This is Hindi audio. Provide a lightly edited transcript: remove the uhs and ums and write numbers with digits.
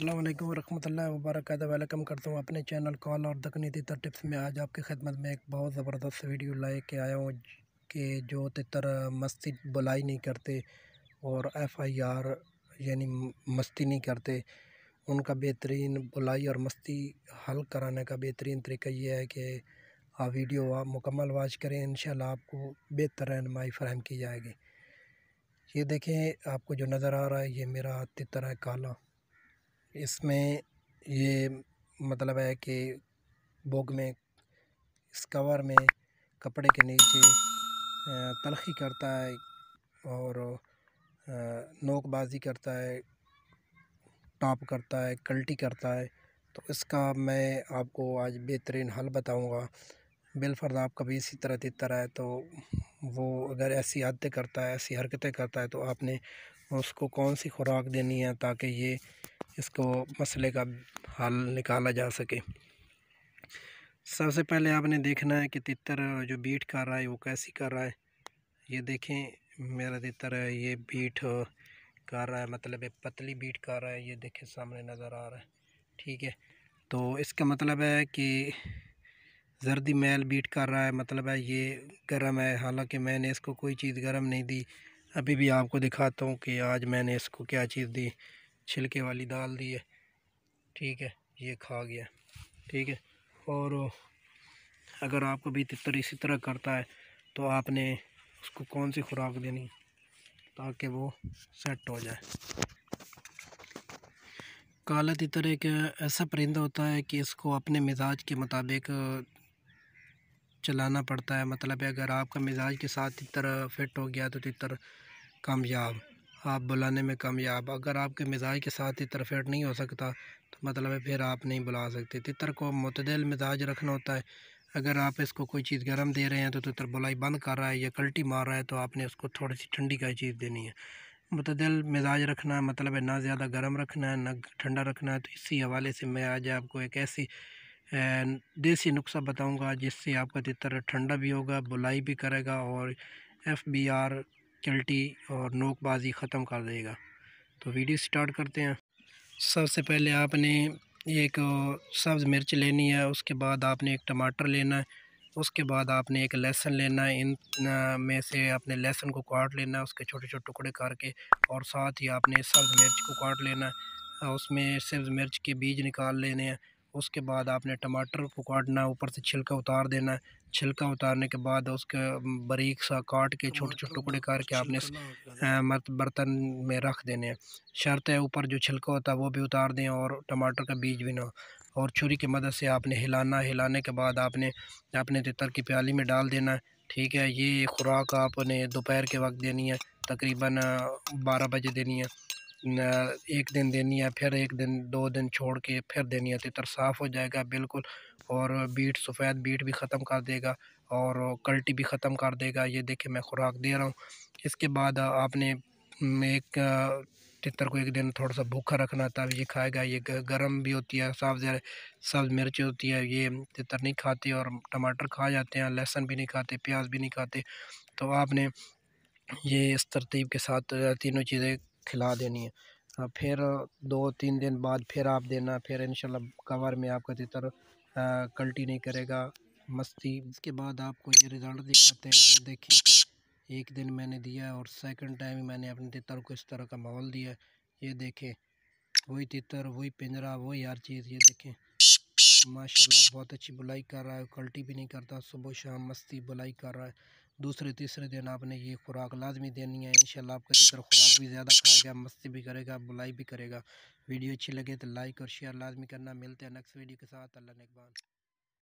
अस्सलाम वालेकुम वरहमतुल्लाहि वबरकातुहू। वेलकम करता हूँ अपने चैनल कॉल और दकनी तितर टिप्स में। आज आपकी खिदमत में एक बहुत ज़बरदस्त वीडियो लेके आया हूँ कि जो तितर मस्ती बुलाई नहीं करते और FIR यानी मस्ती नहीं करते, उनका बेहतरीन बुलाई और मस्ती हल कराने का बेहतरीन तरीका ये है कि आप वीडियो आप मुकम्मल वॉच करें। इंशाल्लाह आपको बेहतर रहनुमाई फराहम की जाएगी। ये देखें, आपको जो नज़र आ रहा है ये मेरा तितर है काला। इसमें ये मतलब है कि बोग में, इस कवर में, कपड़े के नीचे तलखी करता है और नोकबाजी करता है, टॉप करता है, कल्टी करता है। तो इसका मैं आपको आज बेहतरीन हल बताऊंगा। बिलफर्ज आप कभी इसी तरह तितर है तो वो अगर ऐसी आदतें करता है, ऐसी हरकतें करता है, तो आपने उसको कौन सी खुराक देनी है ताकि ये इसको मसले का हल निकाला जा सके। सबसे पहले आपने देखना है कि तितर जो बीट कर रहा है वो कैसी कर रहा है। ये देखें, मेरा तितर है ये बीट कर रहा है, मतलब पतली बीट कर रहा है। ये देखें सामने नज़र आ रहा है, ठीक है। तो इसका मतलब है कि जर्दी मैल बीट कर रहा है, मतलब है ये गर्म है। हालांकि मैंने इसको कोई चीज़ गर्म नहीं दी। अभी भी आपको दिखाता हूँ कि आज मैंने इसको क्या चीज़ दी। छिलके वाली दाल दी है, ठीक है, ये खा गया, ठीक है। और अगर आपको भी तितर इसी तरह करता है तो आपने उसको कौन सी खुराक देनी ताकि वो सेट हो जाए। काला तितर एक ऐसा परिंदा होता है कि इसको अपने मिजाज के मुताबिक चलाना पड़ता है। मतलब है अगर आपका मिजाज के साथ तितर फिट हो गया तो तितर कामयाब, आप बुलाने में कामयाब। अगर आपके मिजाज के साथ तितर फिट नहीं हो सकता तो मतलब है फिर आप नहीं बुला सकते। तितर को मुतदल मिजाज रखना होता है। अगर आप इसको कोई चीज़ गर्म दे रहे हैं तो तितर बुलाई बंद कर रहा है या कल्टी मार रहा है तो आपने उसको थोड़ी सी ठंडी का चीज़ देनी है। मुतदल मिजाज रखना है, मतलब है ना ज़्यादा गर्म रखना है ना ठंडा रखना है। तो इसी हवाले से मैं आज आपको एक ऐसी देसी नुस्खा बताऊंगा जिससे आपका तितर ठंडा भी होगा, बुलाई भी करेगा और FBR चल्टी और नोकबाजी ख़त्म कर देगा। तो वीडियो स्टार्ट करते हैं। सबसे पहले आपने एक सब्ज़ मिर्च लेनी है, उसके बाद आपने एक टमाटर लेना है, उसके बाद आपने एक लहसुन लेना है। इन में से अपने लहसुन को काट लेना है उसके छोटे छोटे टुकड़े करके, और साथ ही आपने सब्ज़ मिर्च को काट लेना है, उसमें सब्ज़ मिर्च के बीज निकाल लेने हैं। उसके बाद आपने टमाटर को काटना है, ऊपर से छिलका उतार देना है। छिलका उतारने के बाद उसके बारीक सा काट के छोटे छोटे टुकड़े करके आपने बर्तन में रख देने हैं। शर्त है ऊपर जो छिलका होता है वो भी उतार दें और टमाटर का बीज भी ना। और छुरी की मदद से आपने हिलाना, हिलाने के बाद आपने अपने तितर की प्याली में डाल देना है, ठीक है। ये खुराक आपने दोपहर के वक्त देनी है, तकरीबन 12 बजे देनी है। एक दिन देनी है, फिर एक दिन 2 दिन छोड़ के फिर देनी है। तितर साफ़ हो जाएगा बिल्कुल, और बीट सफ़ेद बीट भी ख़त्म कर देगा और कल्टी भी ख़त्म कर देगा। ये देखिए मैं खुराक दे रहा हूँ। इसके बाद आपने एक तितर को एक दिन थोड़ा सा भूखा रखना तब ये खाएगा। ये गर्म भी होती है, सब्ज़ मिर्च होती है, ये तितर नहीं खाते और टमाटर खा जाते हैं, लहसुन भी नहीं खाते, प्याज भी नहीं खाते। तो आपने ये इस तरतीब के साथ तीनों चीज़ें खिला देनी है। फिर 2-3 दिन बाद फिर आप देना, फिर इंशाल्लाह कवर में आपका तितर कल्टी नहीं करेगा, मस्ती। इसके बाद आपको ये रिज़ल्ट दिखाते हैं। ये देखिए, एक दिन मैंने दिया और सेकंड टाइम मैंने अपने तितर को इस तरह का माहौल दिया। ये देखें, वही तितर, वही पिंजरा, वही हर चीज़। ये देखें माशाल्लाह बहुत अच्छी बुलाई कर रहा है, कल्टी भी नहीं करता, सुबह शाम मस्ती बुलाई कर रहा है। दूसरे तीसरे दिन आपने ये खुराक लाजमी देनी है। इंशाल्लाह आपका तितर खुराक भी ज़्यादा खाएगा, मस्ती भी करेगा, बुलाई भी करेगा। वीडियो अच्छी लगे तो लाइक और शेयर लाजमी करना। मिलते हैं नेक्स्ट वीडियो के साथ। अल्लाह नेगबान।